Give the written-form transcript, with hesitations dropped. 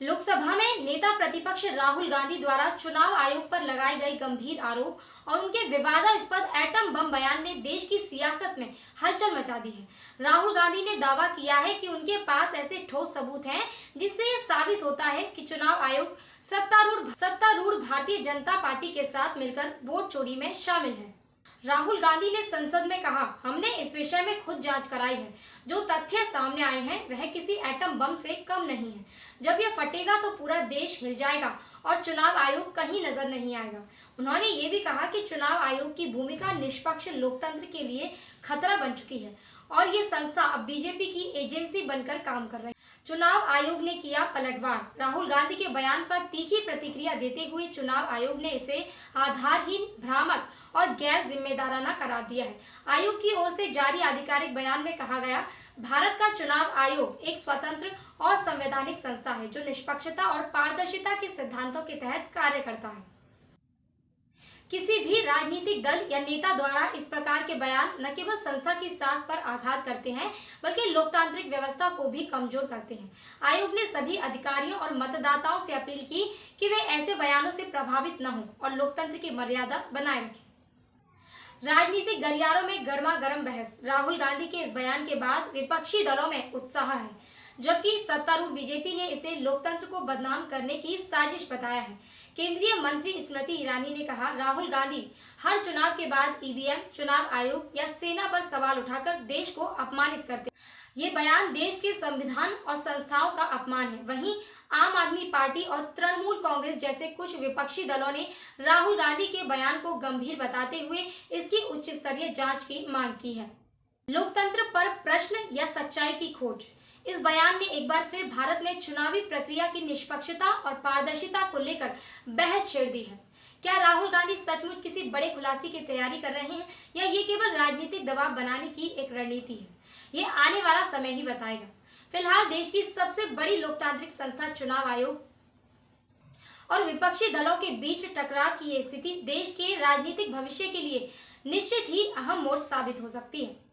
लोकसभा में नेता प्रतिपक्ष राहुल गांधी द्वारा चुनाव आयोग पर लगाए गए गंभीर आरोप और उनके विवादास्पद एटम बम बयान ने देश की सियासत में हलचल मचा दी है। राहुल गांधी ने दावा किया है कि उनके पास ऐसे ठोस सबूत हैं जिससे ये साबित होता है कि चुनाव आयोग सत्तारूढ़ भारतीय जनता पार्टी के साथ मिलकर वोट चोरी में शामिल है। राहुल गांधी ने संसद में कहा, हमने इस विषय में खुद जांच कराई है। जो तथ्य सामने आए हैं वह किसी एटम बम से कम नहीं है। जब यह फटेगा तो पूरा देश हिल जाएगा और चुनाव आयोग कहीं नजर नहीं आएगा। उन्होंने ये भी कहा कि चुनाव आयोग की भूमिका निष्पक्ष लोकतंत्र के लिए खतरा बन चुकी है और ये संस्था अब बीजेपी की एजेंसी बनकर काम कर रही है। चुनाव आयोग ने किया पलटवार। राहुल गांधी के बयान पर तीखी प्रतिक्रिया देते हुए चुनाव आयोग ने इसे आधारहीन, भ्रामक और गैर जिम्मेदाराना करार दिया है। आयोग की ओर से जारी आधिकारिक बयान में कहा गया, भारत का चुनाव आयोग एक स्वतंत्र और संवैधानिक संस्था है जो निष्पक्षता और पारदर्शिता के सिद्धांतों के तहत कार्य करता है। किसी भी राजनीतिक दल या नेता द्वारा इस प्रकार के बयान न केवल संस्था की साख पर आघात करते हैं बल्कि लोकतांत्रिक व्यवस्था को भी कमजोर करते हैं। आयोग ने सभी अधिकारियों और मतदाताओं से अपील की कि वे ऐसे बयानों से प्रभावित न हों और लोकतंत्र की मर्यादा बनाए रखें। राजनीतिक गलियारों में गर्मागर्म बहस। राहुल गांधी के इस बयान के बाद विपक्षी दलों में उत्साह है, जबकि सत्तारूढ़ बीजेपी ने इसे लोकतंत्र को बदनाम करने की साजिश बताया है। केंद्रीय मंत्री स्मृति ईरानी ने कहा, राहुल गांधी हर चुनाव के बाद ईवीएम, चुनाव आयोग या सेना पर सवाल उठाकर देश को अपमानित करते हैं। ये बयान देश के संविधान और संस्थाओं का अपमान है। वहीं आम आदमी पार्टी और तृणमूल कांग्रेस जैसे कुछ विपक्षी दलों ने राहुल गांधी के बयान को गंभीर बताते हुए इसकी उच्च स्तरीय जांच की मांग की है। लोकतंत्र पर प्रश्न या सच्चाई की खोज। इस बयान ने एक बार फिर भारत में चुनावी प्रक्रिया की निष्पक्षता और पारदर्शिता को लेकर बहस छेड़ दी है। क्या राहुल गांधी सचमुच किसी बड़े खुलासे की तैयारी कर रहे हैं या ये केवल राजनीतिक दबाव बनाने की एक रणनीति है? ये आने वाला समय ही बताएगा। फिलहाल देश की सबसे बड़ी लोकतांत्रिक संस्था चुनाव आयोग और विपक्षी दलों के बीच टकराव की ये स्थिति देश के राजनीतिक भविष्य के लिए निश्चित ही अहम मोड़ साबित हो सकती है।